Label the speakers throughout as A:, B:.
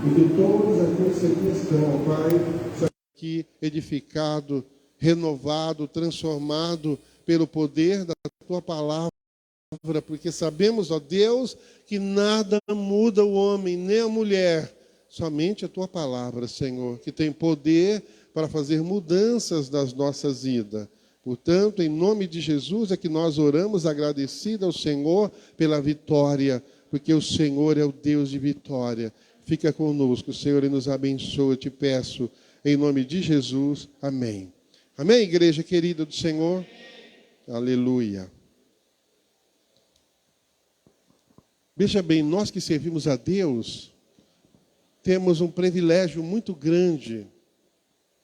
A: e que todos aqueles que aqui estão, Pai, sejam aqui edificado, renovado, transformado pelo poder da Tua palavra, porque sabemos, ó Deus, que nada muda o homem, nem a mulher, somente a Tua palavra, Senhor, que tem poder para fazer mudanças nas nossas vidas. Portanto, em nome de Jesus é que nós oramos agradecidos ao Senhor pela vitória, porque o Senhor é o Deus de vitória. Fica conosco, Senhor, e nos abençoa, eu te peço, em nome de Jesus. Amém. Amém, igreja querida do Senhor? Aleluia. Veja bem, nós que servimos a Deus, temos um privilégio muito grande.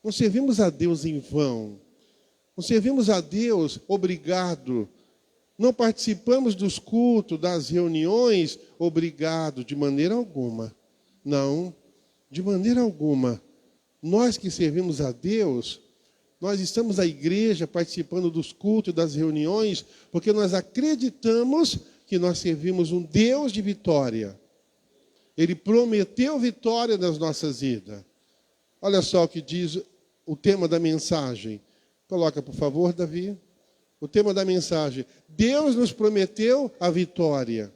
A: Não servimos a Deus em vão. Não servimos a Deus obrigado. Não participamos dos cultos, das reuniões, obrigado, de maneira alguma. Não, de maneira alguma. Nós que servimos a Deus, nós estamos na igreja participando dos cultos, das reuniões, porque nós acreditamos que nós servimos um Deus de vitória. Ele prometeu vitória nas nossas vidas. Olha só o que diz o tema da mensagem. Coloca, por favor, Davi. O tema da mensagem. Deus nos prometeu a vitória.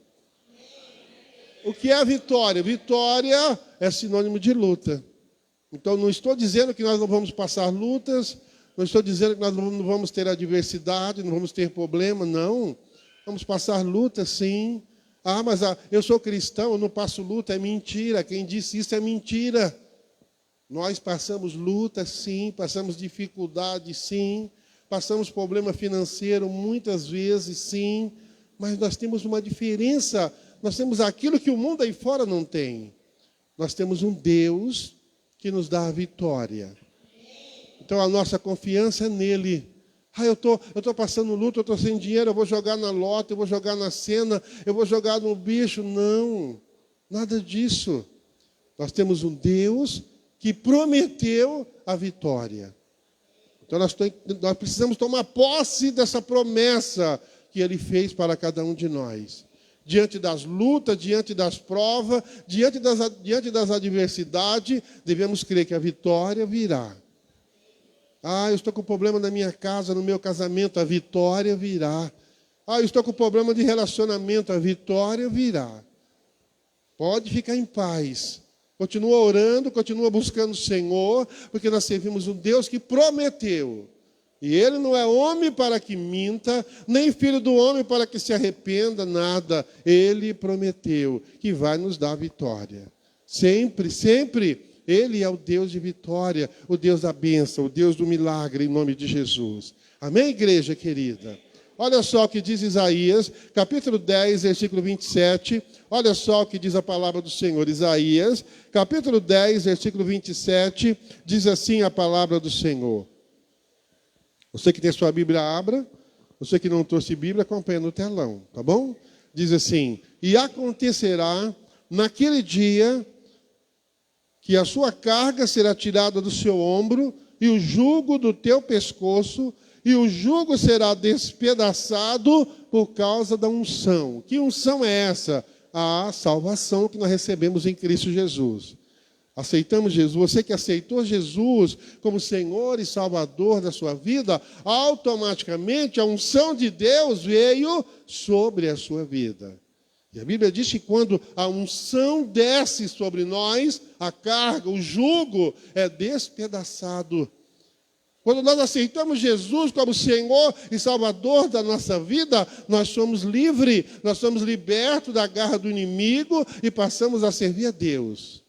A: O que é a vitória? Vitória é sinônimo de luta. Então, não estou dizendo que nós não vamos passar lutas, não estou dizendo que nós não vamos ter adversidade, não vamos ter problema, não. Vamos passar luta, sim. Ah, mas eu sou cristão, eu não passo luta, é mentira. Quem disse isso é mentira. Nós passamos luta, sim, passamos dificuldade, sim, passamos problema financeiro muitas vezes, sim, mas nós temos uma diferença, nós temos aquilo que o mundo aí fora não tem. Nós temos um Deus que nos dá a vitória. Então a nossa confiança é nele. Ah, eu tô passando luta, eu estou sem dinheiro, eu vou jogar na lota, eu vou jogar na cena, eu vou jogar no bicho. Não, nada disso. Nós temos um Deus que prometeu a vitória. Então nós precisamos tomar posse dessa promessa que Ele fez para cada um de nós. Diante das lutas, diante das provas, diante das adversidades, devemos crer que a vitória virá. Ah, eu estou com problema na minha casa, no meu casamento, a vitória virá. Ah, eu estou com problema de relacionamento, a vitória virá. Pode ficar em paz. Continua orando, continua buscando o Senhor, porque nós servimos um Deus que prometeu. E Ele não é homem para que minta, nem filho do homem para que se arrependa, nada. Ele prometeu que vai nos dar vitória. Sempre, sempre, Ele é o Deus de vitória, o Deus da bênção, o Deus do milagre, em nome de Jesus. Amém, igreja querida? Olha só o que diz Isaías, capítulo 10, versículo 27. Olha só o que diz a palavra do Senhor. Isaías, capítulo 10, versículo 27, diz assim a palavra do Senhor. Você que tem sua Bíblia, abra. Você que não trouxe Bíblia, acompanha no telão, tá bom? Diz assim: e acontecerá naquele dia que a sua carga será tirada do seu ombro e o jugo do teu pescoço, e o jugo será despedaçado por causa da unção. Que unção é essa? A salvação que nós recebemos em Cristo Jesus. Aceitamos Jesus. Você que aceitou Jesus como Senhor e Salvador da sua vida, automaticamente a unção de Deus veio sobre a sua vida. E a Bíblia diz que quando a unção desce sobre nós, a carga, o jugo é despedaçado. Quando nós aceitamos Jesus como Senhor e Salvador da nossa vida, nós somos livres, nós somos libertos da garra do inimigo e passamos a servir a Deus.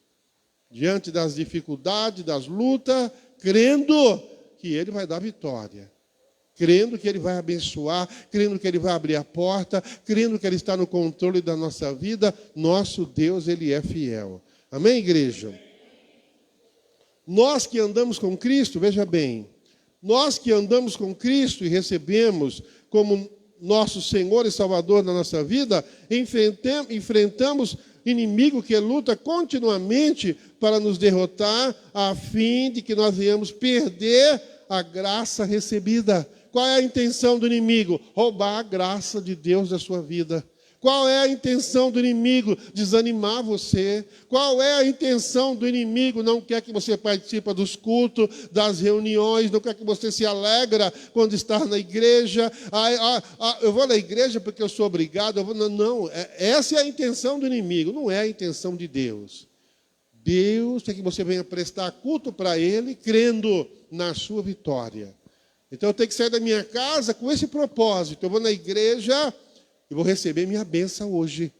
A: Diante das dificuldades, das lutas, crendo que Ele vai dar vitória. Crendo que Ele vai abençoar, crendo que Ele vai abrir a porta, crendo que Ele está no controle da nossa vida, nosso Deus, Ele é fiel. Amém, igreja? Nós que andamos com Cristo, veja bem, nós que andamos com Cristo e recebemos como nosso Senhor e Salvador na nossa vida, enfrentamos inimigo que luta continuamente para nos derrotar, a fim de que nós venhamos perder a graça recebida. Qual é a intenção do inimigo? Roubar a graça de Deus da sua vida. Qual é a intenção do inimigo? Desanimar você. Qual é a intenção do inimigo? Não quer que você participe dos cultos, das reuniões, não quer que você se alegra quando está na igreja. Eu vou na igreja porque eu sou obrigado. Não, essa é a intenção do inimigo, não é a intenção de Deus. Deus quer que você venha prestar culto para Ele, crendo na sua vitória. Então eu tenho que sair da minha casa com esse propósito. Eu vou na igreja e vou receber minha bênção hoje.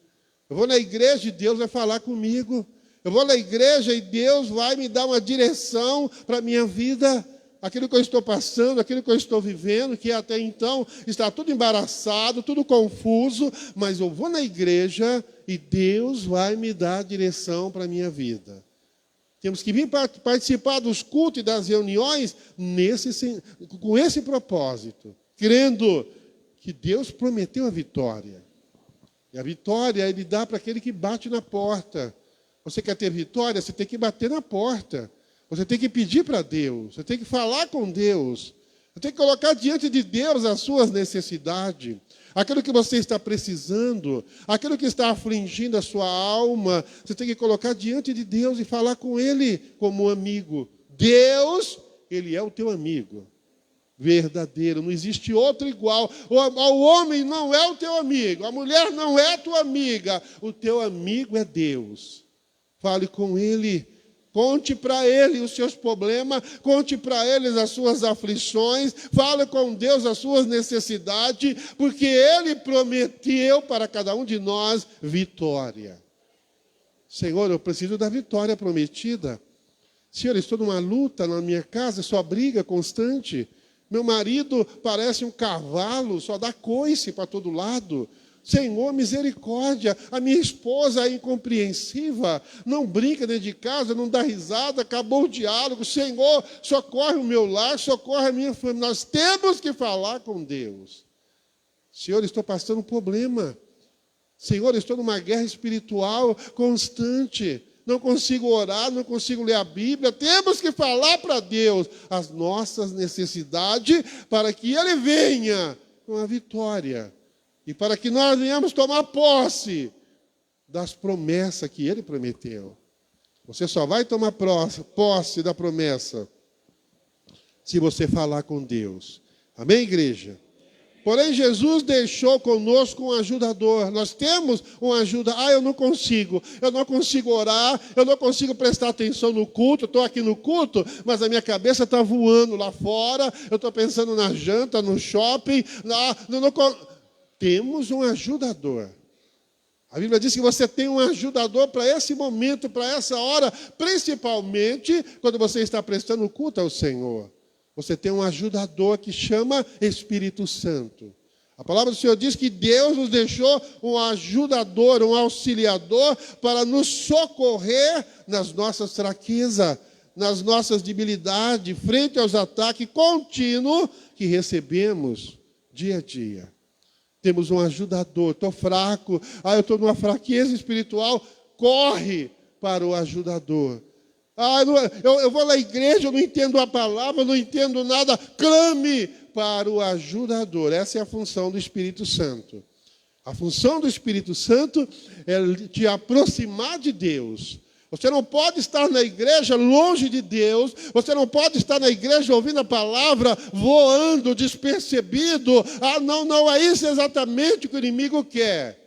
A: Eu vou na igreja e Deus vai falar comigo. Eu vou na igreja e Deus vai me dar uma direção para a minha vida. Aquilo que eu estou passando, aquilo que eu estou vivendo, que até então está tudo embaraçado, tudo confuso, mas eu vou na igreja e Deus vai me dar a direção para a minha vida. Temos que vir participar dos cultos e das reuniões com esse propósito, crendo que Deus prometeu a vitória. E a vitória Ele dá para aquele que bate na porta. Você quer ter vitória? Você tem que bater na porta. Você tem que pedir para Deus. Você tem que falar com Deus. Você tem que colocar diante de Deus as suas necessidades. Aquilo que você está precisando, aquilo que está afligindo a sua alma, você tem que colocar diante de Deus e falar com Ele como um amigo. Deus, Ele é o teu amigo verdadeiro, não existe outro igual. O homem não é o teu amigo, a mulher não é a tua amiga, o teu amigo é Deus. Fale com Ele. Conte para Ele os seus problemas, conte para Ele as suas aflições, fale com Deus as suas necessidades, porque Ele prometeu para cada um de nós vitória. Senhor, eu preciso da vitória prometida. Senhor, eu estou numa luta na minha casa, só briga constante. Meu marido parece um cavalo, só dá coice para todo lado. Senhor, misericórdia, a minha esposa é incompreensiva, não brinca dentro de casa, não dá risada, acabou o diálogo. Senhor, socorre o meu lar, socorre a minha família. Nós temos que falar com Deus. Senhor, estou passando um problema. Senhor, estou numa guerra espiritual constante. Não consigo orar, não consigo ler a Bíblia. Temos que falar para Deus as nossas necessidades para que Ele venha com a vitória. E para que nós venhamos tomar posse das promessas que Ele prometeu. Você só vai tomar posse da promessa se você falar com Deus. Amém, igreja? Porém, Jesus deixou conosco um ajudador. Nós temos um ajuda. Eu não consigo orar, eu não consigo prestar atenção no culto. Estou aqui no culto, mas a minha cabeça está voando lá fora. Eu estou pensando na janta, no shopping. Temos um ajudador. A Bíblia diz que você tem um ajudador para esse momento, para essa hora, principalmente quando você está prestando culto ao Senhor. Você tem um ajudador que chama Espírito Santo. A palavra do Senhor diz que Deus nos deixou um ajudador, um auxiliador para nos socorrer nas nossas fraquezas, nas nossas debilidades, frente aos ataques contínuos que recebemos dia a dia. Temos um ajudador. Estou fraco, eu estou numa fraqueza espiritual. Corre para o ajudador. Eu vou na igreja, eu não entendo a palavra, eu não entendo nada. Clame para o ajudador. Essa é a função do Espírito Santo. A função do Espírito Santo é te aproximar de Deus. Você não pode estar na igreja longe de Deus. Você não pode estar na igreja ouvindo a palavra, voando, despercebido. Não é isso exatamente o que o inimigo quer.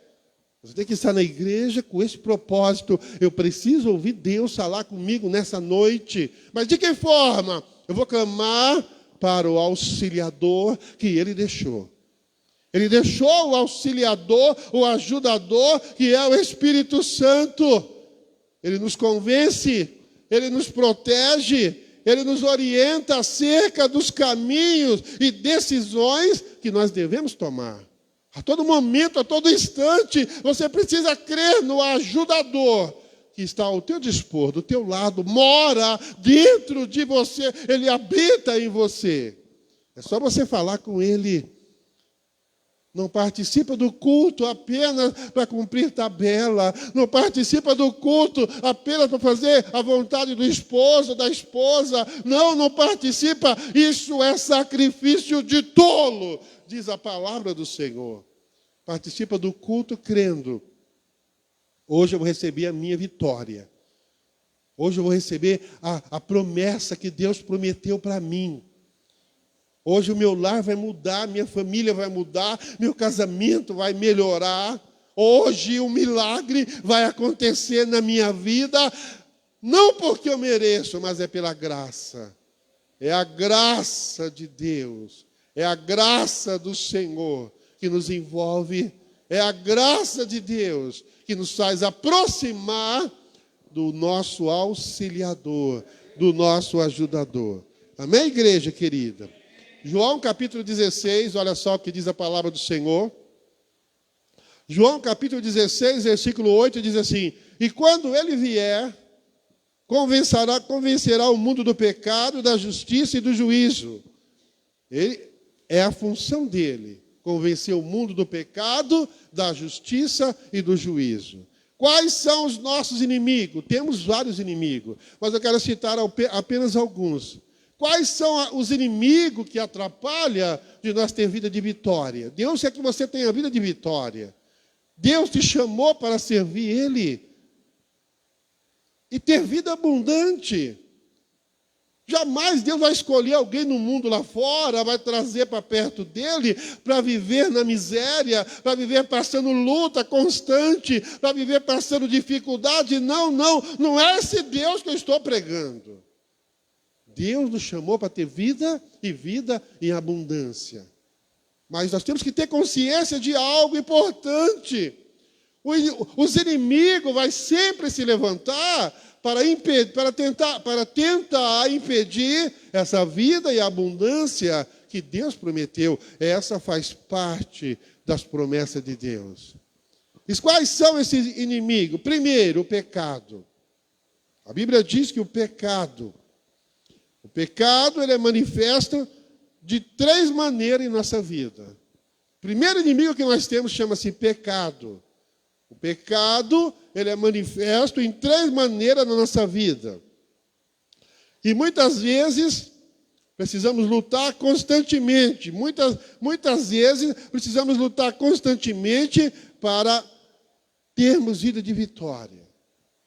A: Você tem que estar na igreja com esse propósito. Eu preciso ouvir Deus falar comigo nessa noite. Mas de que forma? Eu vou clamar para o auxiliador que Ele deixou. Ele deixou o auxiliador, o ajudador, que é o Espírito Santo. Ele nos convence, Ele nos protege, Ele nos orienta acerca dos caminhos e decisões que nós devemos tomar. A todo momento, a todo instante, você precisa crer no ajudador que está ao teu dispor, do teu lado, mora dentro de você, Ele habita em você. É só você falar com Ele. Não participa do culto apenas para cumprir tabela. Não participa do culto apenas para fazer a vontade do esposo, da esposa. Não participa. Isso é sacrifício de tolo, diz a palavra do Senhor. participa do culto crendo: hoje eu vou receber a minha vitória. Hoje eu vou receber a promessa que Deus prometeu para mim. Hoje o meu lar vai mudar, minha família vai mudar, meu casamento vai melhorar. Hoje um milagre vai acontecer na minha vida, não porque eu mereço, mas é pela graça. É a graça de Deus, é a graça do Senhor que nos envolve, é a graça de Deus que nos faz aproximar do nosso auxiliador, do nosso ajudador. Amém, igreja querida? João capítulo 16, olha só o que diz a palavra do Senhor. João capítulo 16, versículo 8, diz assim: e quando ele vier, convencerá o mundo do pecado, da justiça e do juízo. É a função dele, convencer o mundo do pecado, da justiça e do juízo. Quais são os nossos inimigos? Temos vários inimigos, mas eu quero citar apenas alguns. Quais são os inimigos que atrapalham de nós ter vida de vitória? Deus quer que você tenha vida de vitória. Deus te chamou para servir Ele e ter vida abundante. Jamais Deus vai escolher alguém no mundo lá fora, vai trazer para perto dele, para viver na miséria, para viver passando luta constante, para viver passando dificuldade. Não é esse Deus que eu estou pregando. Deus nos chamou para ter vida e vida em abundância. Mas nós temos que ter consciência de algo importante. Os inimigos vão sempre se levantar para tentar impedir essa vida e abundância que Deus prometeu. Essa faz parte das promessas de Deus. E quais são esses inimigos? Primeiro, o pecado. A Bíblia diz que o pecado ele é manifesto de 3 maneiras em nossa vida. O primeiro inimigo que nós temos chama-se pecado. O pecado, ele é manifesto em 3 maneiras na nossa vida. E muitas vezes precisamos lutar constantemente. Muitas vezes precisamos lutar constantemente para termos vida de vitória.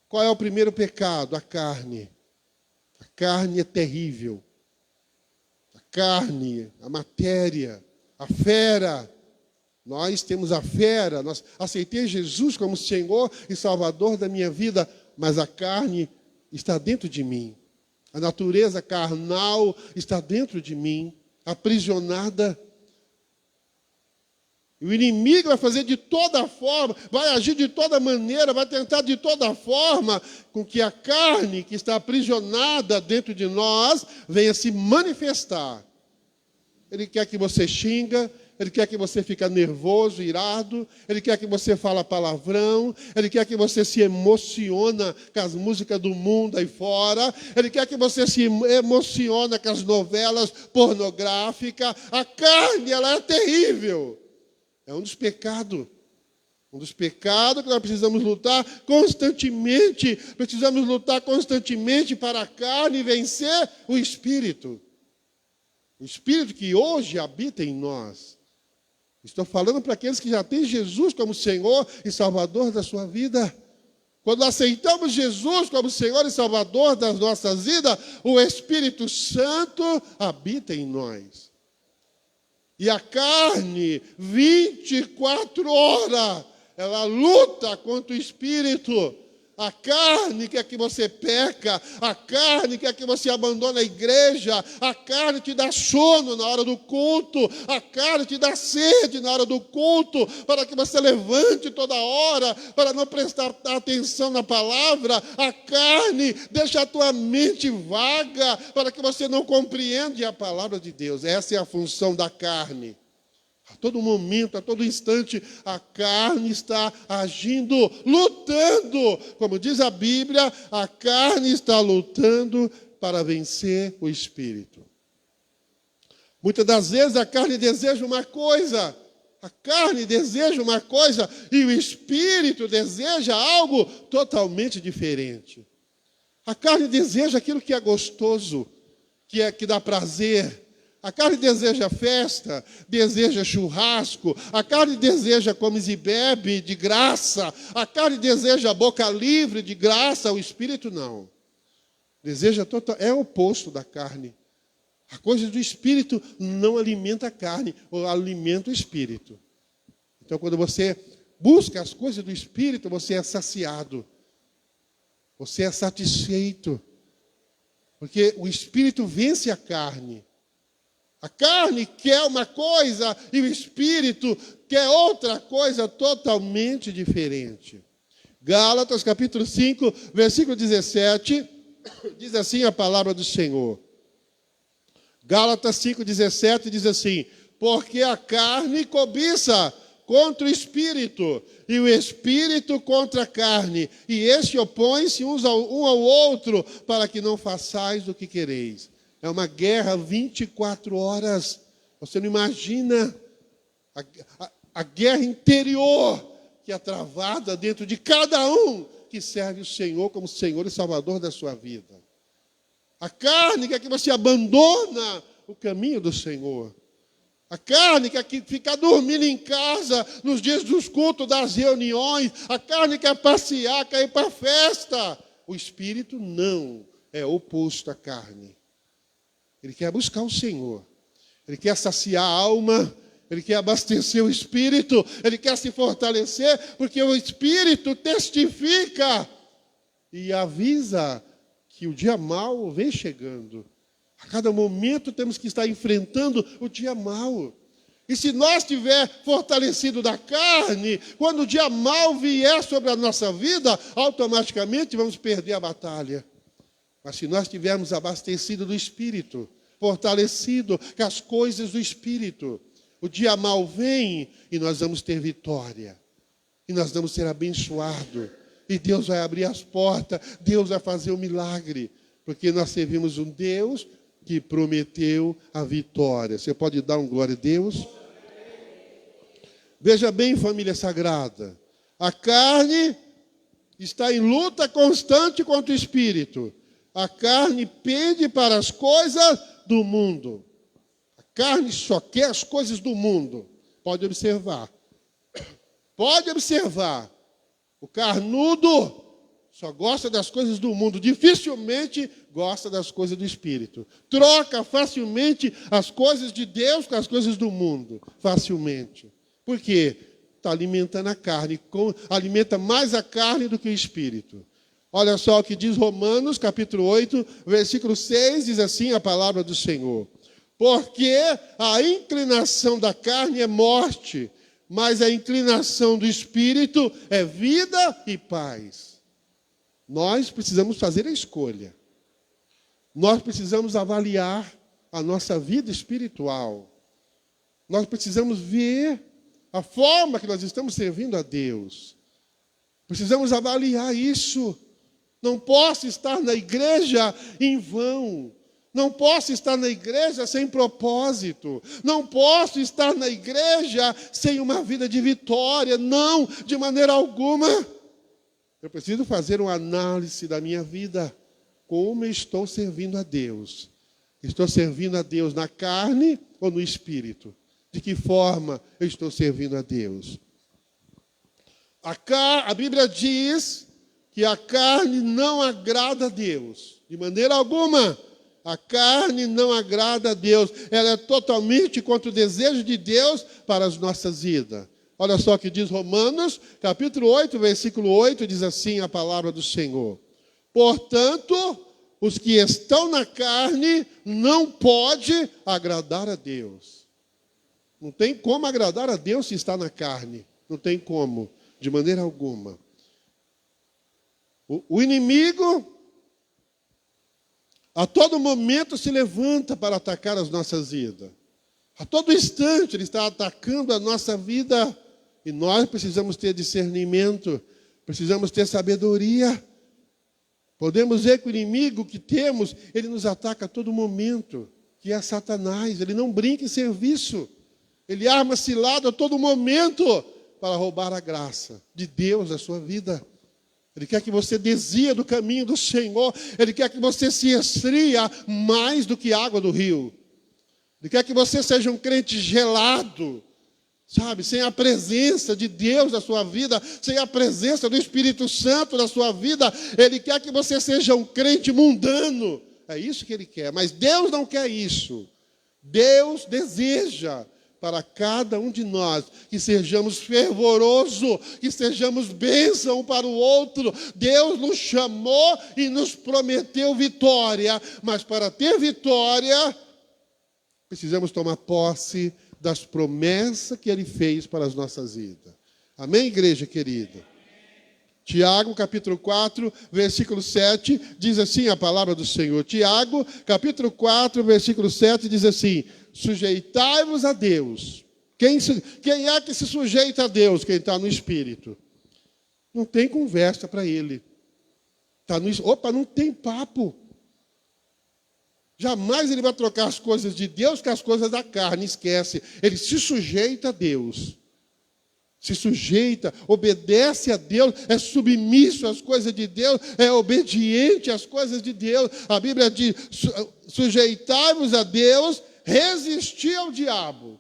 A: Qual é o primeiro pecado? A carne. A carne é terrível. A carne, a matéria, a fera. Nós temos a fera, nós aceitei Jesus como Senhor e Salvador da minha vida, mas a carne está dentro de mim. A natureza carnal está dentro de mim, aprisionada. E o inimigo vai fazer de toda forma, vai agir de toda maneira, vai tentar de toda forma com que a carne que está aprisionada dentro de nós venha se manifestar. Ele quer que você xinga, ele quer que você fique nervoso, irado, ele quer que você fale palavrão, ele quer que você se emociona com as músicas do mundo aí fora, ele quer que você se emociona com as novelas pornográficas. A carne, ela é terrível. É um dos pecados. Um dos pecados que nós precisamos lutar constantemente. Precisamos lutar constantemente para a carne vencer o Espírito. O Espírito que hoje habita em nós. Estou falando para aqueles que já têm Jesus como Senhor e Salvador da sua vida. Quando aceitamos Jesus como Senhor e Salvador das nossas vidas, o Espírito Santo habita em nós. E a carne, 24 horas, ela luta contra o Espírito. A carne quer que você peca, a carne quer que você abandone a igreja, a carne te dá sono na hora do culto, a carne te dá sede na hora do culto, para que você levante toda hora, para não prestar atenção na palavra. A carne deixa a tua mente vaga, para que você não compreende a palavra de Deus. Essa é a função da carne. A todo momento, a todo instante, a carne está agindo, lutando. Como diz a Bíblia, a carne está lutando para vencer o Espírito. Muitas das vezes a carne deseja uma coisa, e o Espírito deseja algo totalmente diferente. A carne deseja aquilo que é gostoso, que dá prazer. A carne deseja festa, deseja churrasco, a carne deseja comes e bebe de graça, a carne deseja boca livre de graça, o espírito não. Deseja total, é o oposto da carne. A coisa do espírito não alimenta a carne, ou alimenta o espírito. Então, quando você busca as coisas do espírito, você é saciado. Você é satisfeito. Porque o espírito vence a carne. A carne quer uma coisa e o espírito quer outra coisa totalmente diferente. Gálatas capítulo 5, versículo 17, diz assim a palavra do Senhor. Gálatas 5, 17 diz assim: porque a carne cobiça contra o espírito, e o espírito contra a carne, e este opõe-se um ao outro, para que não façais o que quereis. É uma guerra 24 horas. Você não imagina a guerra interior que é travada dentro de cada um que serve o Senhor como Senhor e Salvador da sua vida. A carne quer que você abandona o caminho do Senhor. A carne quer ficar dormindo em casa nos dias dos cultos, das reuniões. A carne quer passear, quer ir para a festa. O espírito não, é oposto à carne. Ele quer buscar o Senhor. Ele quer saciar a alma. Ele quer abastecer o espírito. Ele quer se fortalecer, porque o espírito testifica e avisa que o dia mau vem chegando. A cada momento temos que estar enfrentando o dia mau. E se nós estiver fortalecido da carne, quando o dia mau vier sobre a nossa vida, automaticamente vamos perder a batalha. Mas se nós estivermos abastecidos do Espírito, fortalecido com as coisas do Espírito, o dia mau vem e nós vamos ter vitória. E nós vamos ser abençoados. E Deus vai abrir as portas, Deus vai fazer um milagre. Porque nós servimos um Deus que prometeu a vitória. Você pode dar um glória a Deus? Veja bem, família sagrada. A carne está em luta constante contra o Espírito. A carne pende para as coisas do mundo. A carne só quer as coisas do mundo. Pode observar. Pode observar. O carnudo só gosta das coisas do mundo. Dificilmente gosta das coisas do Espírito. Troca facilmente as coisas de Deus com as coisas do mundo. Facilmente. Por quê? Está alimentando a carne. Alimenta mais a carne do que o Espírito. Olha só o que diz Romanos, capítulo 8, versículo 6, diz assim a palavra do Senhor. Porque a inclinação da carne é morte, mas a inclinação do Espírito é vida e paz. Nós precisamos fazer a escolha. Nós precisamos avaliar a nossa vida espiritual. Nós precisamos ver a forma que nós estamos servindo a Deus. Precisamos avaliar isso. Não posso estar na igreja em vão. Não posso estar na igreja sem propósito. Não posso estar na igreja sem uma vida de vitória. Não, de maneira alguma. Eu preciso fazer uma análise da minha vida. Como eu estou servindo a Deus? Estou servindo a Deus na carne ou no espírito? De que forma eu estou servindo a Deus? A Bíblia diz que a carne não agrada a Deus. De maneira alguma, a carne não agrada a Deus. Ela é totalmente contra o desejo de Deus para as nossas vidas. Olha só o que diz Romanos, capítulo 8, versículo 8, diz assim a palavra do Senhor. Portanto, os que estão na carne não podem agradar a Deus. Não tem como agradar a Deus se está na carne. Não tem como, de maneira alguma. O inimigo, a todo momento, se levanta para atacar as nossas vidas. A todo instante, ele está atacando a nossa vida. E nós precisamos ter discernimento, precisamos ter sabedoria. Podemos ver que o inimigo que temos, ele nos ataca a todo momento, que é Satanás. Ele não brinca em serviço. Ele arma cilado a todo momento para roubar a graça de Deus na sua vida. Ele quer que você desvie do caminho do Senhor. Ele quer que você se esfria mais do que a água do rio. Ele quer que você seja um crente gelado, sabe? Sem a presença de Deus na sua vida, sem a presença do Espírito Santo na sua vida. Ele quer que você seja um crente mundano. É isso que Ele quer. Mas Deus não quer isso. Deus deseja para cada um de nós que sejamos fervorosos, que sejamos bênção um para o outro. Deus nos chamou e nos prometeu vitória, mas para ter vitória, precisamos tomar posse das promessas que Ele fez para as nossas vidas. Amém, igreja querida? Tiago, capítulo 4, versículo 7, diz assim a palavra do Senhor. Tiago, capítulo 4, versículo 7, diz assim: sujeitai-vos a Deus. Quem é que se sujeita a Deus? Quem está no Espírito. Não tem conversa para ele. Não tem papo. Jamais ele vai trocar as coisas de Deus com as coisas da carne, esquece. Ele se sujeita a Deus. Se sujeita, obedece a Deus, é submisso às coisas de Deus, é obediente às coisas de Deus. A Bíblia diz: sujeitai-vos a Deus, resistir ao diabo.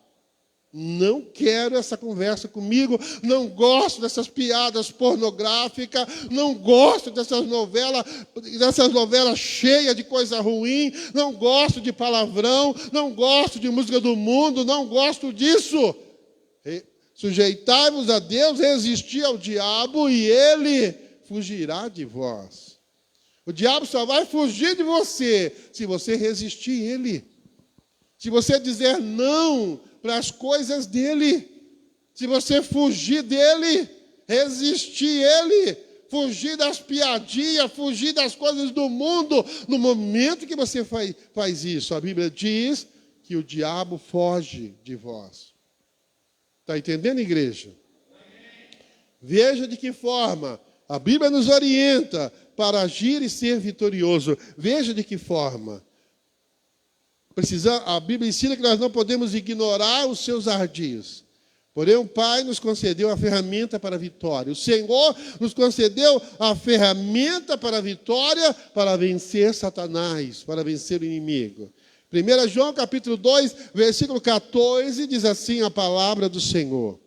A: Não quero essa conversa comigo, não gosto dessas piadas pornográficas, não gosto dessas novelas cheias de coisa ruim, não gosto de palavrão, não gosto de música do mundo, não gosto disso. Sujeitai-vos a Deus, resistir ao diabo e ele fugirá de vós. O diabo só vai fugir de você se você resistir a ele. Se você dizer não para as coisas dele, se você fugir dele, resistir a ele, fugir das piadinhas, fugir das coisas do mundo, no momento que você faz isso, a Bíblia diz que o diabo foge de vós. Está entendendo, igreja? Veja de que forma a Bíblia nos orienta para agir e ser vitorioso. Veja de que forma. A Bíblia ensina que nós não podemos ignorar os seus ardis. Porém, o Pai nos concedeu a ferramenta para a vitória. O Senhor nos concedeu a ferramenta para a vitória, para vencer Satanás, para vencer o inimigo. 1 João capítulo 2, versículo 14, diz assim a palavra do Senhor: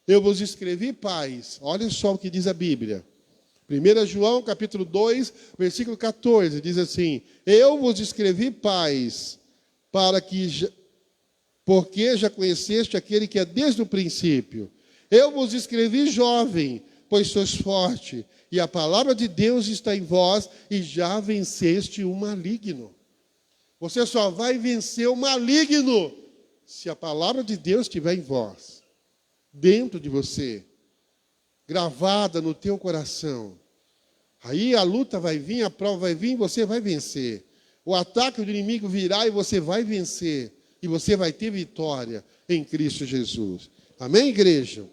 A: eu vos escrevi, pais. Olha só o que diz a Bíblia. 1 João capítulo 2, versículo 14, diz assim: eu vos escrevi, pais, porque já conheceste aquele que é desde o princípio. Eu vos escrevi, jovem, pois sois forte, e a palavra de Deus está em vós, e já venceste o maligno. Você só vai vencer o maligno se a palavra de Deus estiver em vós, dentro de você, gravada no teu coração. Aí a luta vai vir, a prova vai vir, e você vai vencer. O ataque do inimigo virá e você vai vencer. E você vai ter vitória em Cristo Jesus. Amém, igreja?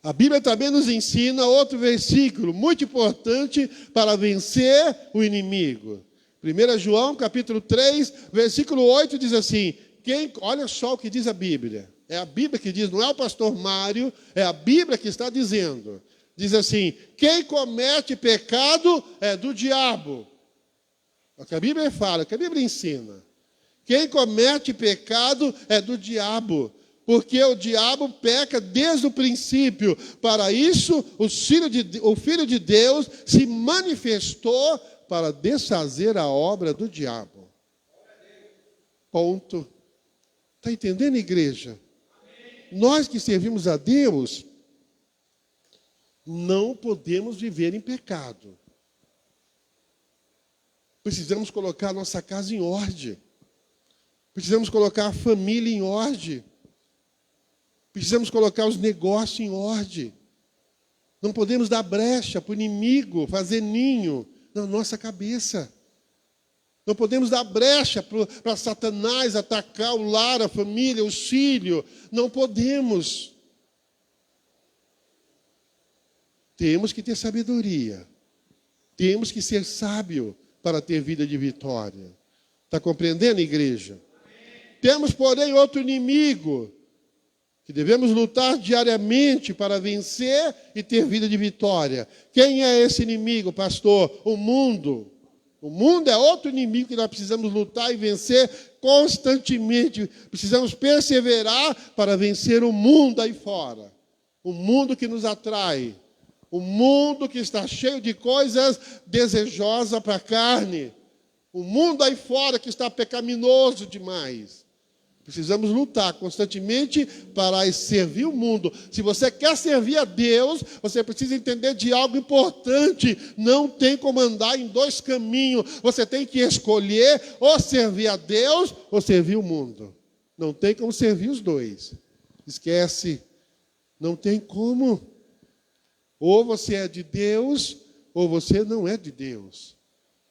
A: A Bíblia também nos ensina outro versículo muito importante para vencer o inimigo. 1 João, capítulo 3, versículo 8, diz assim: olha só o que diz a Bíblia. É a Bíblia que diz, não é o pastor Mário, é a Bíblia que está dizendo. Diz assim: quem comete pecado é do diabo. É o que a Bíblia fala, é o que a Bíblia ensina. Quem comete pecado é do diabo, porque o diabo peca desde o princípio. Para isso, o Filho de Deus se manifestou para desfazer a obra do diabo. Ponto. Está entendendo, igreja? Nós que servimos a Deus, não podemos viver em pecado. Precisamos colocar a nossa casa em ordem. Precisamos colocar a família em ordem. Precisamos colocar os negócios em ordem. Não podemos dar brecha para o inimigo fazer ninho na nossa cabeça. Não podemos dar brecha para Satanás atacar o lar, a família, os filhos. Não podemos. Temos que ter sabedoria. Temos que ser sábio para ter vida de vitória. Está compreendendo, igreja? Temos, porém, outro inimigo que devemos lutar diariamente para vencer e ter vida de vitória. Quem é esse inimigo, pastor? O mundo. O mundo é outro inimigo que nós precisamos lutar e vencer constantemente. Precisamos perseverar para vencer o mundo aí fora. O mundo que nos atrai. O mundo que está cheio de coisas desejosas para a carne. O mundo aí fora que está pecaminoso demais. Precisamos lutar constantemente para servir o mundo. Se você quer servir a Deus, você precisa entender de algo importante. Não tem como andar em dois caminhos. Você tem que escolher ou servir a Deus ou servir o mundo. Não tem como servir os dois. Esquece. Não tem como. Ou você é de Deus, ou você não é de Deus.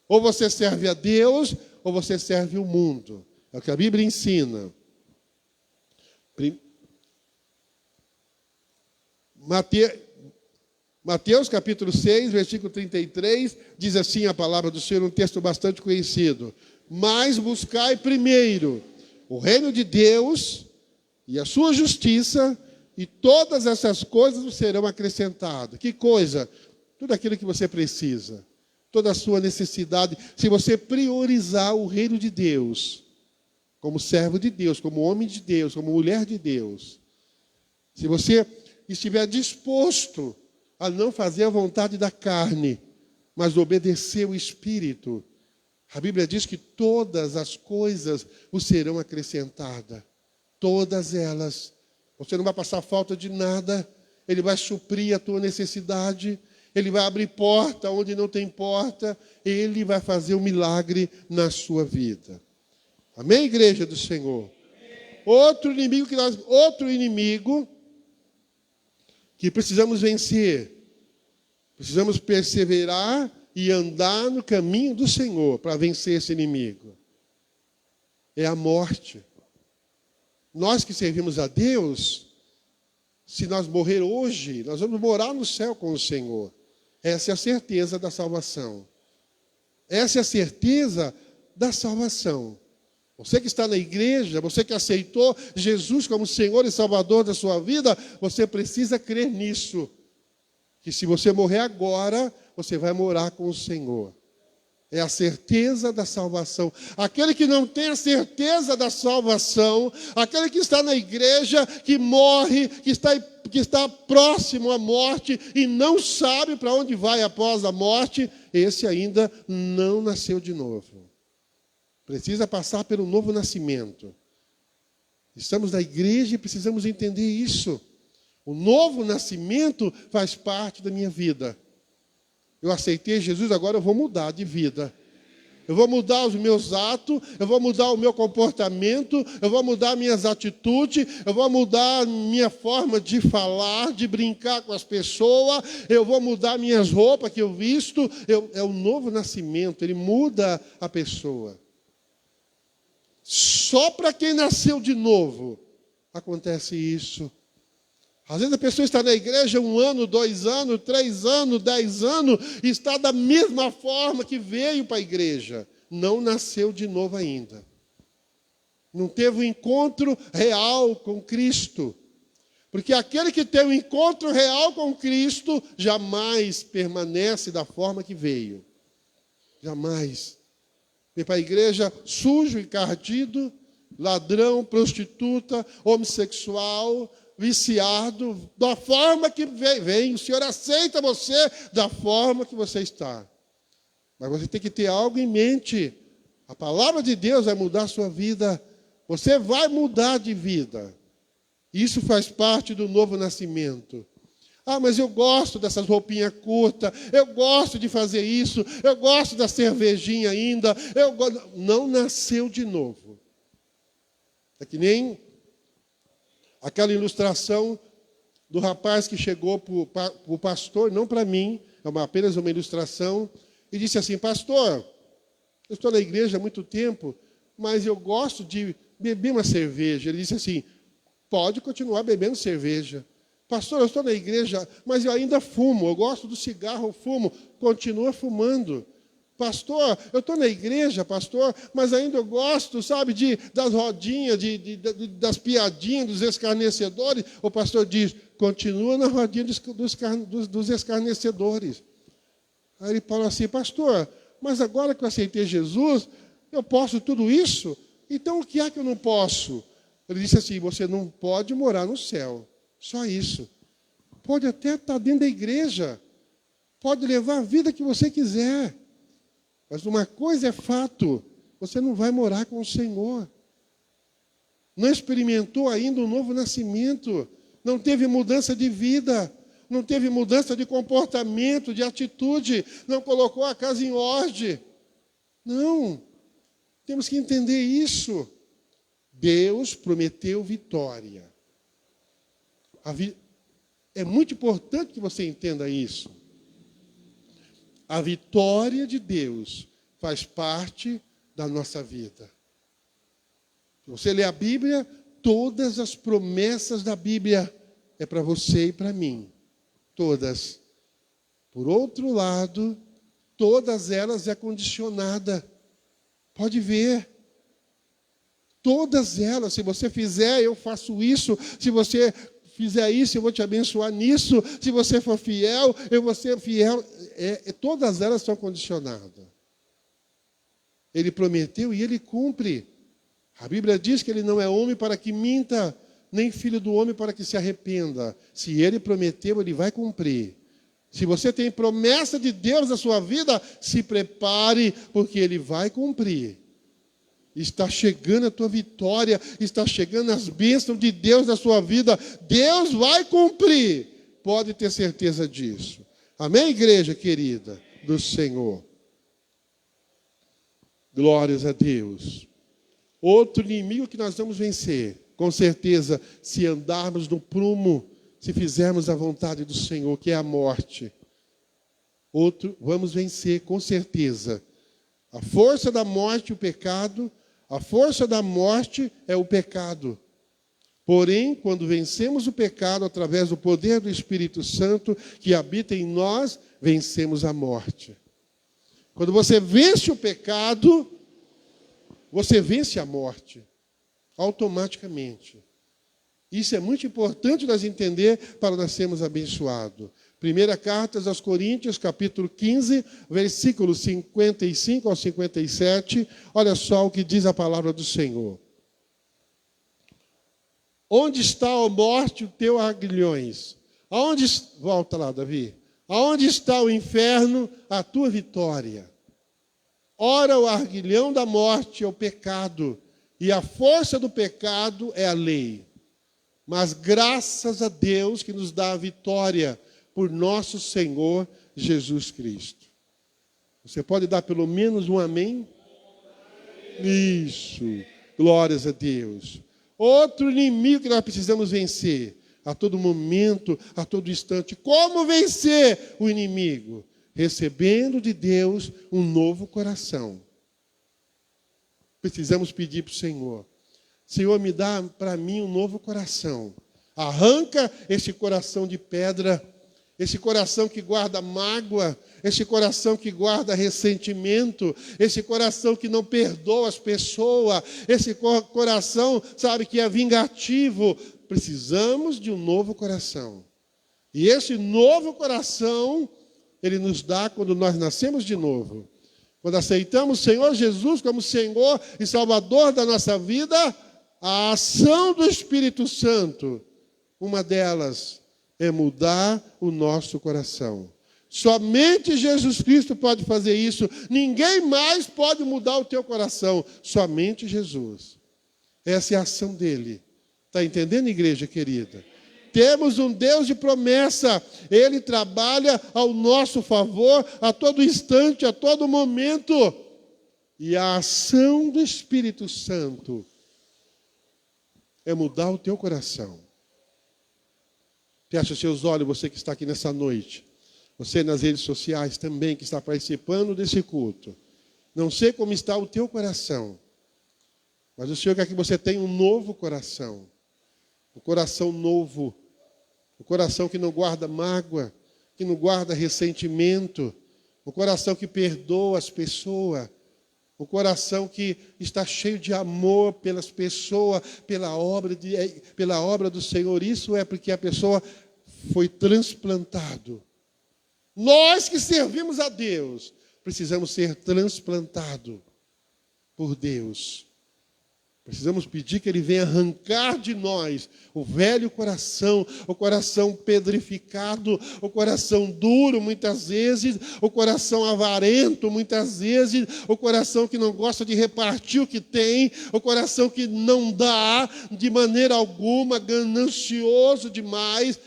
A: Ou você serve a Deus, ou você serve o mundo. É o que a Bíblia ensina. Mateus capítulo 6, versículo 33, diz assim a palavra do Senhor, um texto bastante conhecido. Mas buscai primeiro o reino de Deus e a sua justiça, e todas essas coisas vos serão acrescentadas. Que coisa? Tudo aquilo que você precisa, toda a sua necessidade, se você priorizar o reino de Deus, como servo de Deus, como homem de Deus, como mulher de Deus. Se você estiver disposto a não fazer a vontade da carne, mas obedecer o Espírito, a Bíblia diz que todas as coisas vos serão acrescentadas. Todas elas. Você não vai passar falta de nada. Ele vai suprir a tua necessidade. Ele vai abrir porta onde não tem porta. Ele vai fazer um milagre na sua vida. Amém, igreja do Senhor? Outro inimigo que precisamos vencer. Precisamos perseverar e andar no caminho do Senhor para vencer esse inimigo. É a morte. Nós que servimos a Deus, se nós morrer hoje, nós vamos morar no céu com o Senhor. Essa é a certeza da salvação. Essa é a certeza da salvação. Você que está na igreja, você que aceitou Jesus como Senhor e Salvador da sua vida, você precisa crer nisso. Que se você morrer agora, você vai morar com o Senhor. É a certeza da salvação. Aquele que não tem a certeza da salvação, aquele que está na igreja, que morre, que está próximo à morte e não sabe para onde vai após a morte, esse ainda não nasceu de novo. Precisa passar pelo novo nascimento. Estamos na igreja e precisamos entender isso. O novo nascimento faz parte da minha vida. Eu aceitei Jesus, agora eu vou mudar de vida. Eu vou mudar os meus atos, eu vou mudar o meu comportamento, eu vou mudar minhas atitudes, eu vou mudar minha forma de falar, de brincar com as pessoas, eu vou mudar minhas roupas que eu visto. É o novo nascimento, ele muda a pessoa. Só para quem nasceu de novo acontece isso. Às vezes a pessoa está na igreja 1 ano, 2 anos, 3 anos, 10 anos, e está da mesma forma que veio para a igreja. Não nasceu de novo ainda. Não teve um encontro real com Cristo. Porque aquele que tem um encontro real com Cristo, jamais permanece da forma que veio. Jamais. Vem para a igreja sujo, encardido, ladrão, prostituta, homossexual, viciado, da forma que vem. O Senhor aceita você da forma que você está. Mas você tem que ter algo em mente. A palavra de Deus vai mudar a sua vida. Você vai mudar de vida. Isso faz parte do novo nascimento. Ah, mas eu gosto dessas roupinhas curtas, eu gosto de fazer isso, eu gosto da cervejinha ainda, não nasceu de novo. É que nem aquela ilustração do rapaz que chegou para o pastor, não para mim, é apenas uma ilustração, e disse assim: pastor, eu estou na igreja há muito tempo, mas eu gosto de beber uma cerveja. Ele disse assim: pode continuar bebendo cerveja. Pastor, eu estou na igreja, mas eu ainda fumo, eu gosto do cigarro, eu fumo. Continua fumando. Pastor, eu estou na igreja, pastor, mas ainda eu gosto, sabe, das rodinhas, das piadinhas, dos escarnecedores. O pastor diz: continua na rodinha dos escarnecedores. Aí ele fala assim: pastor, mas agora que eu aceitei Jesus, eu posso tudo isso? Então o que é que eu não posso? Ele disse assim, você não pode morar no céu, só isso. Pode até estar dentro da igreja, pode levar a vida que você quiser, mas uma coisa é fato, você não vai morar com o Senhor. Não experimentou ainda um novo nascimento, não teve mudança de vida, não teve mudança de comportamento, de atitude, não colocou a casa em ordem. Não, temos que entender isso. Deus prometeu vitória. É muito importante que você entenda isso. A vitória de Deus faz parte da nossa vida. Se você lê a Bíblia, todas as promessas da Bíblia é para você e para mim. Todas. Por outro lado, todas elas é condicionada. Pode ver. Todas elas, se você fizer, eu faço isso. Se você fizer isso, eu vou te abençoar nisso. Se você for fiel, eu vou ser fiel. Todas elas são condicionadas. Ele prometeu e ele cumpre. A Bíblia diz que ele não é homem para que minta, nem filho do homem para que se arrependa. Se ele prometeu, ele vai cumprir. Se você tem promessa de Deus na sua vida, se prepare, porque ele vai cumprir. Está chegando a tua vitória, está chegando as bênçãos de Deus na sua vida. Deus vai cumprir. Pode ter certeza disso. Amém, igreja querida do Senhor? Glórias a Deus. Outro inimigo que nós vamos vencer, com certeza, se andarmos no prumo, se fizermos a vontade do Senhor, que é a morte. Outro, vamos vencer, com certeza. A força da morte, o pecado. A força da morte é o pecado. Porém, quando vencemos o pecado através do poder do Espírito Santo que habita em nós, vencemos a morte. Quando você vence o pecado, você vence a morte, automaticamente. Isso é muito importante nós entender para nós sermos abençoados. Primeira carta aos Coríntios, capítulo 15, versículos 55 ao 57. Olha só o que diz a palavra do Senhor. Onde está, ó morte, o teu aguilhões? Volta lá, Davi. Aonde está o inferno, a tua vitória? Ora, o arguilhão da morte é o pecado, e a força do pecado é a lei. Mas graças a Deus que nos dá a vitória por nosso Senhor Jesus Cristo. Você pode dar pelo menos um amém? Isso. Glórias a Deus. Outro inimigo que nós precisamos vencer a todo momento, a todo instante. Como vencer o inimigo? Recebendo de Deus um novo coração. Precisamos pedir para o Senhor. Senhor, me dá para mim um novo coração. Arranca esse coração de pedra, esse coração que guarda mágoa, esse coração que guarda ressentimento, esse coração que não perdoa as pessoas, esse coração, sabe, que é vingativo. Precisamos de um novo coração. E esse novo coração, Ele nos dá quando nós nascemos de novo. Quando aceitamos o Senhor Jesus como Senhor e Salvador da nossa vida, a ação do Espírito Santo, uma delas é mudar o nosso coração. Somente Jesus Cristo pode fazer isso. Ninguém mais pode mudar o teu coração. Somente Jesus. Essa é a ação dele. Está entendendo, igreja querida? Temos um Deus de promessa. Ele trabalha ao nosso favor a todo instante, a todo momento. E a ação do Espírito Santo é mudar o teu coração. Feche os seus olhos, você que está aqui nessa noite. Você nas redes sociais também, que está participando desse culto. Não sei como está o teu coração, mas o Senhor quer que você tenha um novo coração. Um coração novo. Um coração que não guarda mágoa, que não guarda ressentimento. Um coração que perdoa as pessoas. Um coração que está cheio de amor pelas pessoas, pela obra do Senhor. Isso é porque a pessoa foi transplantado. Nós que servimos a Deus, precisamos ser transplantados por Deus. Precisamos pedir que Ele venha arrancar de nós o velho coração, o coração pedrificado, o coração duro muitas vezes, o coração avarento muitas vezes, o coração que não gosta de repartir o que tem, o coração que não dá de maneira alguma, ganancioso demais.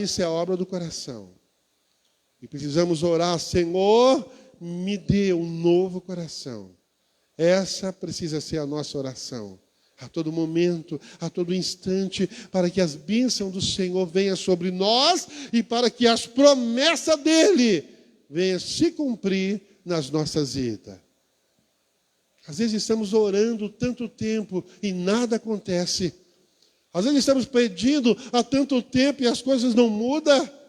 A: Isso é obra do coração. E precisamos orar: Senhor, me dê um novo coração. Essa precisa ser a nossa oração, a todo momento, a todo instante, para que as bênçãos do Senhor venham sobre nós e para que as promessas dEle venham se cumprir nas nossas vidas. Às vezes estamos orando tanto tempo e nada acontece. Às vezes estamos pedindo há tanto tempo e as coisas não mudam.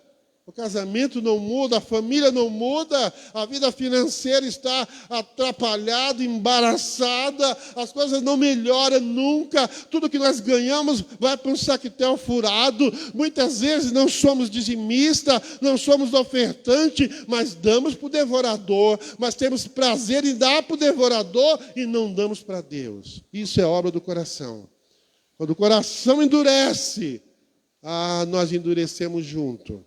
A: O casamento não muda, a família não muda, a vida financeira está atrapalhada, embaraçada, as coisas não melhoram nunca, tudo que nós ganhamos vai para um saquetel furado. Muitas vezes não somos dizimistas, não somos ofertantes, mas damos para o devorador, mas temos prazer em dar para o devorador e não damos para Deus. Isso é obra do coração. Quando o coração endurece, nós endurecemos junto.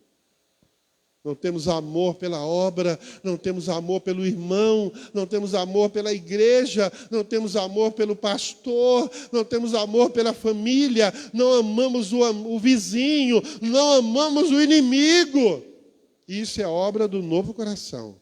A: Não temos amor pela obra, não temos amor pelo irmão, não temos amor pela igreja, não temos amor pelo pastor, não temos amor pela família, não amamos o vizinho, não amamos o inimigo. Isso é obra do novo coração.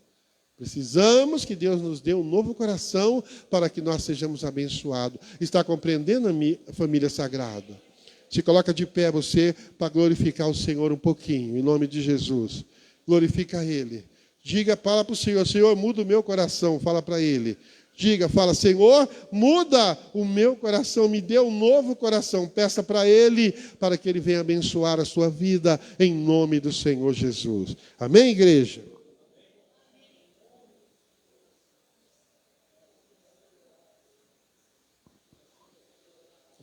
A: Precisamos que Deus nos dê um novo coração para que nós sejamos abençoados. Está compreendendo, a família sagrada? Se coloca de pé você para glorificar o Senhor um pouquinho, em nome de Jesus. Glorifica Ele. Diga, fala para o Senhor: Senhor, muda o meu coração. Fala para Ele. Diga, fala: Senhor, muda o meu coração, me dê um novo coração. Peça para Ele, para que Ele venha abençoar a sua vida, em nome do Senhor Jesus. Amém, igreja?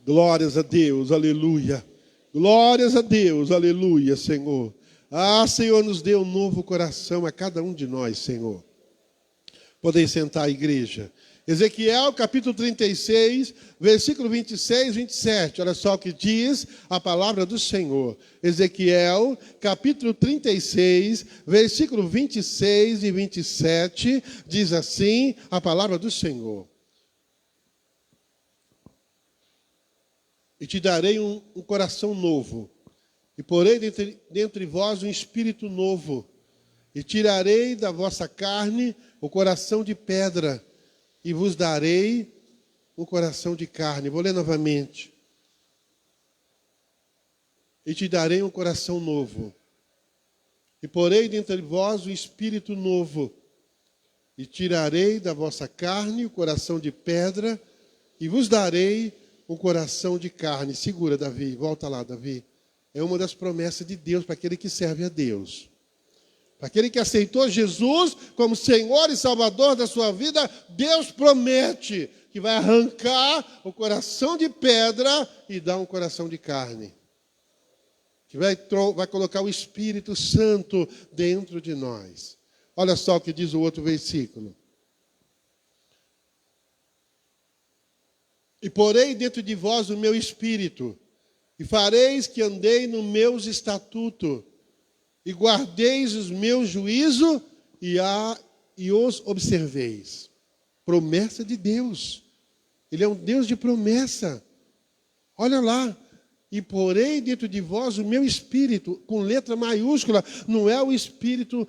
A: Glórias a Deus, aleluia. Glórias a Deus, aleluia, Senhor. Senhor, nos dê um novo coração a cada um de nós, Senhor. Podem sentar, igreja. Ezequiel, capítulo 36, versículo 26 e 27. Olha só o que diz a palavra do Senhor. Ezequiel, capítulo 36, versículo 26 e 27. Diz assim a palavra do Senhor: E te darei um coração novo, e porei dentre vós um espírito novo, e tirarei da vossa carne o coração de pedra, e vos darei um coração de carne. Vou ler novamente. E te darei um coração novo, e porei dentre vós um espírito novo, e tirarei da vossa carne o coração de pedra, e vos darei um coração de carne. Segura, Davi, volta lá, Davi. É uma das promessas de Deus para aquele que serve a Deus. Para aquele que aceitou Jesus como Senhor e Salvador da sua vida, Deus promete que vai arrancar o coração de pedra e dar um coração de carne. Que vai colocar o Espírito Santo dentro de nós. Olha só o que diz o outro versículo. E porei dentro de vós o meu espírito, e fareis que andei nos meus estatutos, e guardeis os meus juízos, e os observeis. Promessa de Deus. Ele é um Deus de promessa. Olha lá. E porei dentro de vós o meu espírito, com letra maiúscula, não é o Espírito,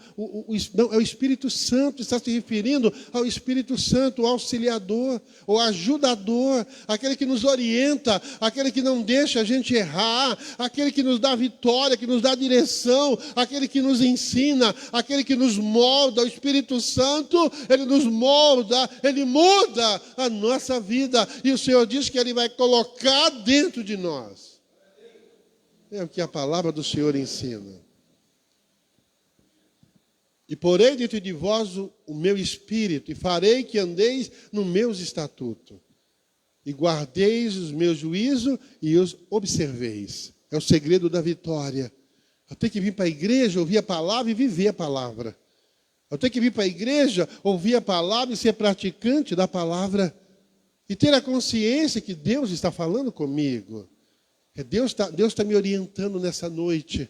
A: não, é o Espírito Santo, está se referindo ao Espírito Santo, o auxiliador, o ajudador, aquele que nos orienta, aquele que não deixa a gente errar, aquele que nos dá vitória, que nos dá direção, aquele que nos ensina, aquele que nos molda. O Espírito Santo, ele nos molda, ele muda a nossa vida, e o Senhor diz que ele vai colocar dentro de nós. É o que a palavra do Senhor ensina. E porei dentro de vós o meu espírito, e farei que andeis nos meus estatutos, e guardeis os meus juízos, e os observeis. É o segredo da vitória. Eu tenho que vir para a igreja, ouvir a palavra e viver a palavra. Eu tenho que vir para a igreja, ouvir a palavra e ser praticante da palavra. E ter a consciência que Deus está falando comigo. Que Deus está me orientando nessa noite.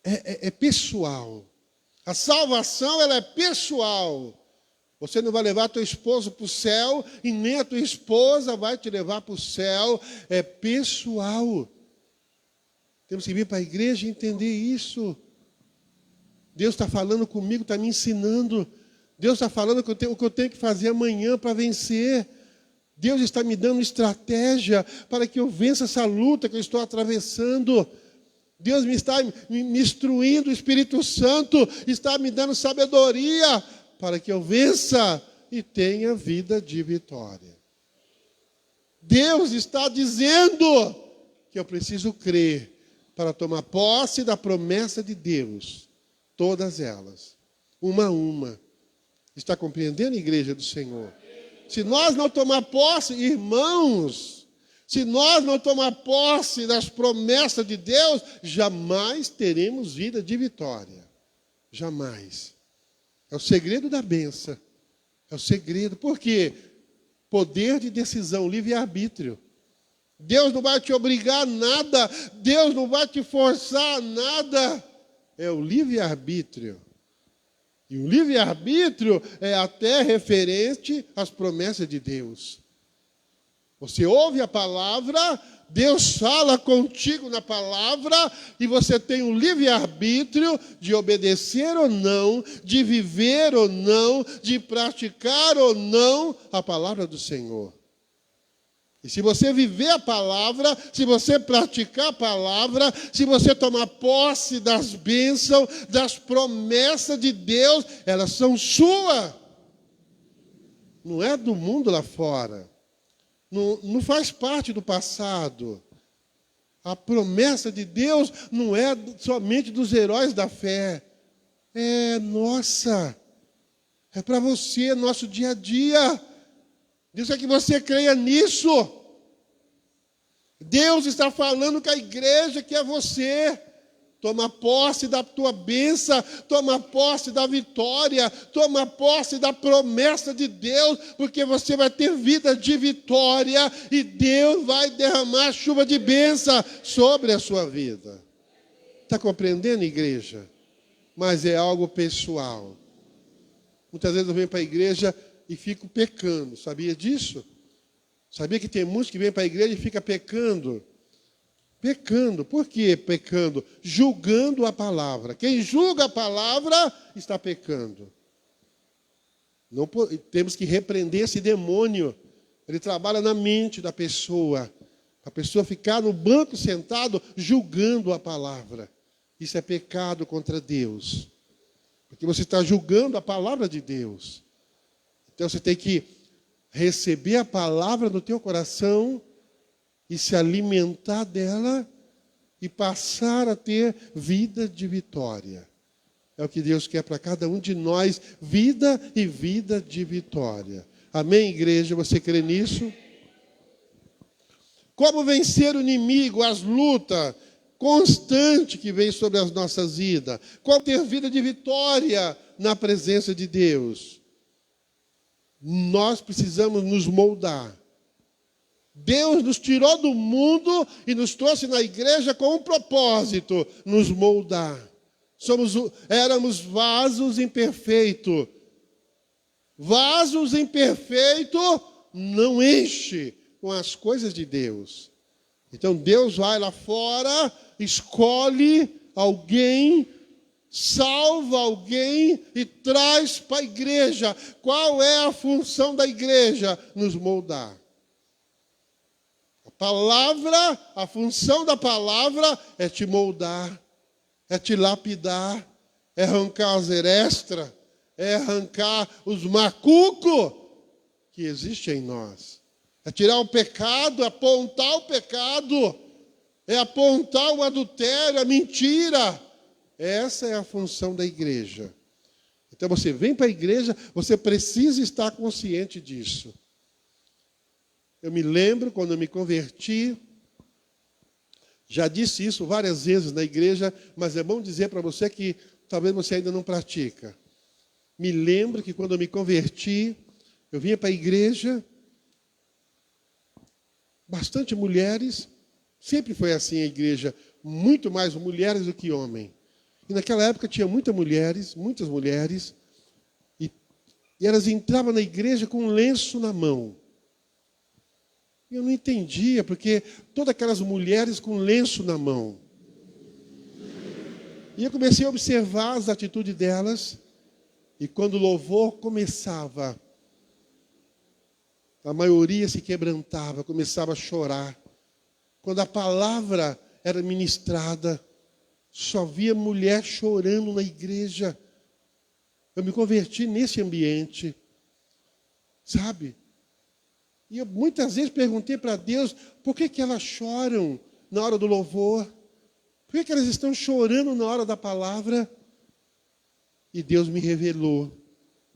A: É pessoal. A salvação, ela é pessoal. Você não vai levar teu esposo para o céu e nem a tua esposa vai te levar para o céu. É pessoal. Temos que vir para a igreja e entender isso. Deus está falando comigo, está me ensinando. Deus está falando o que eu tenho que fazer amanhã para vencer. Deus está me dando estratégia para que eu vença essa luta que eu estou atravessando. Deus me está me instruindo, o Espírito Santo está me dando sabedoria para que eu vença e tenha vida de vitória. Deus está dizendo que eu preciso crer para tomar posse da promessa de Deus. Todas elas, uma a uma. Está compreendendo, igreja do Senhor? Se nós não tomar posse, irmãos, se nós não tomar posse das promessas de Deus, jamais teremos vida de vitória. Jamais. É o segredo da bênção. É o segredo. Por quê? Poder de decisão, livre-arbítrio. Deus não vai te obrigar a nada. Deus não vai te forçar a nada. É o livre-arbítrio. E o livre-arbítrio é até referente às promessas de Deus. Você ouve a palavra, Deus fala contigo na palavra, e você tem o livre-arbítrio de obedecer ou não, de viver ou não, de praticar ou não a palavra do Senhor. E se você viver a palavra, se você praticar a palavra, se você tomar posse das bênçãos, das promessas de Deus, elas são suas. Não é do mundo lá fora. Não faz parte do passado. A promessa de Deus não é somente dos heróis da fé. É nossa. É para você, nosso dia a dia. Deus quer que você creia nisso. Deus está falando com a igreja que é você. Toma posse da tua bênção, toma posse da vitória, toma posse da promessa de Deus, porque você vai ter vida de vitória e Deus vai derramar chuva de bênção sobre a sua vida. Está compreendendo, igreja? Mas é algo pessoal. Muitas vezes eu venho para a igreja e fico pecando. Sabia disso? Sabia que tem muitos que vêm para a igreja e ficam pecando? Pecando. Por que pecando? Julgando a palavra. Quem julga a palavra está pecando. Não, temos que repreender esse demônio. Ele trabalha na mente da pessoa. A pessoa ficar no banco sentado julgando a palavra. Isso é pecado contra Deus. Porque você está julgando a palavra de Deus. Então você tem que receber a palavra no teu coração e se alimentar dela e passar a ter vida de vitória. É o que Deus quer para cada um de nós, vida e vida de vitória. Amém, igreja? Você crê nisso? Como vencer o inimigo, as lutas constantes que vem sobre as nossas vidas? Como ter vida de vitória na presença de Deus? Nós precisamos nos moldar. Deus nos tirou do mundo e nos trouxe na igreja com um propósito, nos moldar. Éramos vasos imperfeitos. Vasos imperfeitos não enche com as coisas de Deus. Então Deus vai lá fora, escolhe alguém, salva alguém e traz para a igreja. Qual é a função da igreja? Nos moldar. Palavra, a função da palavra é te moldar, é te lapidar, é arrancar as arestas, é arrancar os macucos que existem em nós. É tirar o pecado, apontar o pecado, é apontar o adultério, a mentira. Essa é a função da igreja. Então você vem para a igreja, você precisa estar consciente disso. Eu me lembro quando eu me converti, já disse isso várias vezes na igreja, mas é bom dizer para você que talvez você ainda não pratica. Me lembro que quando eu me converti, eu vinha para a igreja, bastante mulheres, sempre foi assim a igreja, muito mais mulheres do que homens. E naquela época tinha muitas mulheres, e elas entravam na igreja com um lenço na mão. E eu não entendia, porque todas aquelas mulheres com lenço na mão. E eu comecei a observar as atitudes delas, e quando o louvor começava, a maioria se quebrantava, começava a chorar. Quando a palavra era ministrada, só via mulher chorando na igreja. Eu me converti nesse ambiente, sabe? E eu muitas vezes perguntei para Deus, por que elas choram na hora do louvor? Por que elas estão chorando na hora da palavra? E Deus me revelou,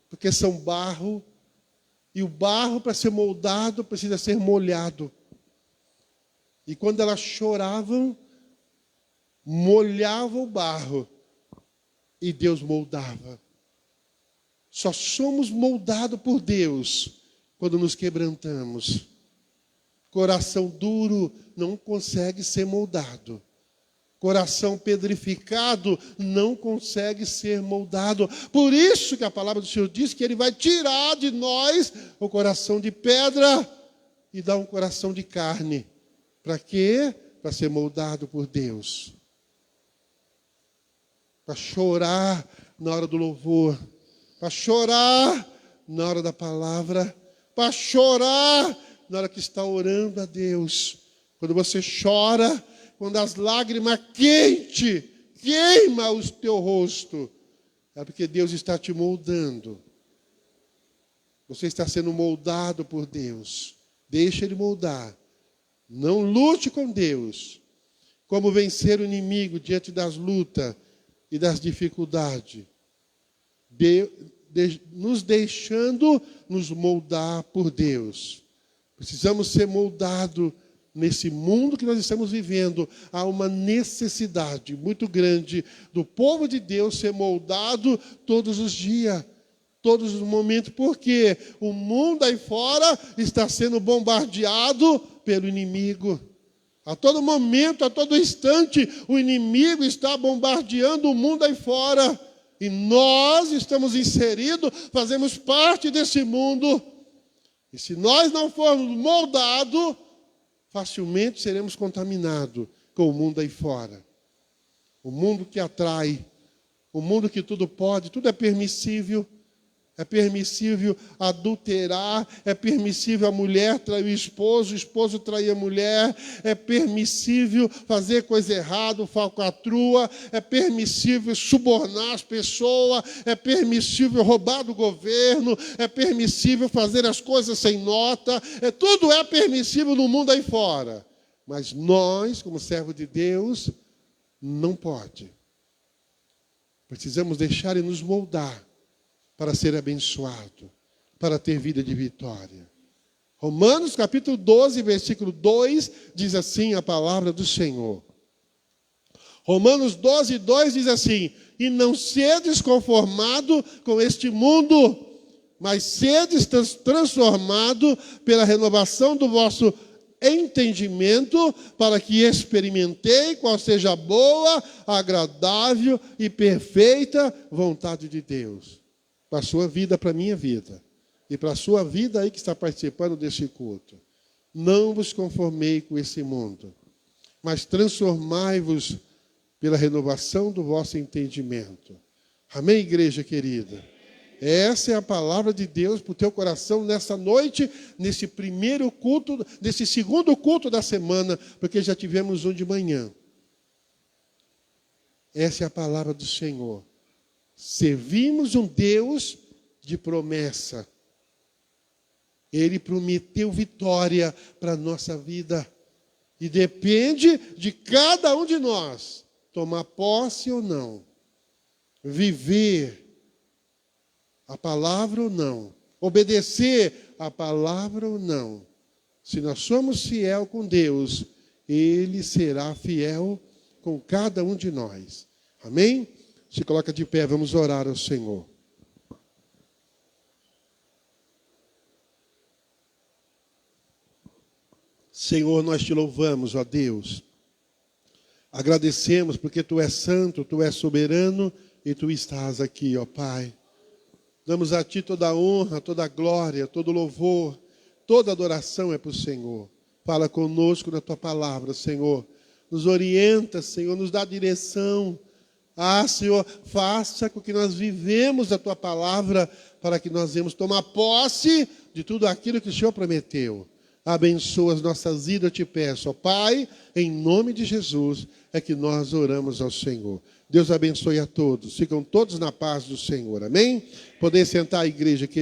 A: porque são barro, e o barro, para ser moldado, precisa ser molhado. E quando elas choravam, molhava o barro, e Deus moldava. Só somos moldados por Deus quando nos quebrantamos. Coração duro não consegue ser moldado. Coração pedrificado não consegue ser moldado. Por isso que a palavra do Senhor diz que Ele vai tirar de nós o coração de pedra e dar um coração de carne. Para quê? Para ser moldado por Deus. Para chorar na hora do louvor. Para chorar na hora da palavra. Para chorar na hora que está orando a Deus. Quando você chora, quando as lágrimas quentes queimam o teu rosto, é porque Deus está te moldando. Você está sendo moldado por Deus. Deixa Ele moldar. Não lute com Deus. Como vencer o inimigo diante das lutas e das dificuldades. Nos deixando nos moldar por Deus. Precisamos ser moldados nesse mundo que nós estamos vivendo. Há uma necessidade muito grande do povo de Deus ser moldado todos os dias, todos os momentos, porque o mundo aí fora está sendo bombardeado pelo inimigo. A todo momento, a todo instante, o inimigo está bombardeando o mundo aí fora. E nós estamos inseridos, fazemos parte desse mundo. E se nós não formos moldados, facilmente seremos contaminados com o mundo aí fora. O mundo que atrai, o mundo que tudo pode, tudo é permissível. É permissível adulterar, é permissível a mulher trair o esposo trair a mulher, é permissível fazer coisa errada, falcatrua, é permissível subornar as pessoas, é permissível roubar do governo, é permissível fazer as coisas sem nota, tudo é permissível no mundo aí fora. Mas nós, como servos de Deus, não pode. Precisamos deixar Ele nos moldar para ser abençoado, para ter vida de vitória. Romanos capítulo 12, versículo 2, diz assim a palavra do Senhor. Romanos 12, 2 diz assim: e não sedes conformado com este mundo, mas sedes transformado pela renovação do vosso entendimento, para que experimentei qual seja a boa, agradável e perfeita vontade de Deus. Para a sua vida, para a minha vida. E para a sua vida aí que está participando desse culto. Não vos conformei com esse mundo, mas transformai-vos pela renovação do vosso entendimento. Amém, igreja querida? Essa é a palavra de Deus para o teu coração nessa noite, nesse primeiro culto, nesse segundo culto da semana, porque já tivemos um de manhã. Essa é a palavra do Senhor. Servimos um Deus de promessa. Ele prometeu vitória para a nossa vida. E depende de cada um de nós tomar posse ou não. Viver a palavra ou não. Obedecer a palavra ou não. Se nós somos fiel com Deus, Ele será fiel com cada um de nós. Amém? Se coloca de pé, vamos orar ao Senhor. Senhor, nós te louvamos, ó Deus. Agradecemos porque tu és santo, tu és soberano e tu estás aqui, ó Pai. Damos a ti toda a honra, toda a glória, todo o louvor, toda a adoração é para o Senhor. Fala conosco na tua palavra, Senhor. Nos orienta, Senhor, nos dá direção. Ah, Senhor, faça com que nós vivemos a tua palavra para que nós venhamos tomar posse de tudo aquilo que o Senhor prometeu. Abençoa as nossas vidas, eu te peço, ó Pai, em nome de Jesus, é que nós oramos ao Senhor. Deus abençoe a todos. Ficam todos na paz do Senhor. Amém? Poder sentar a igreja, querido.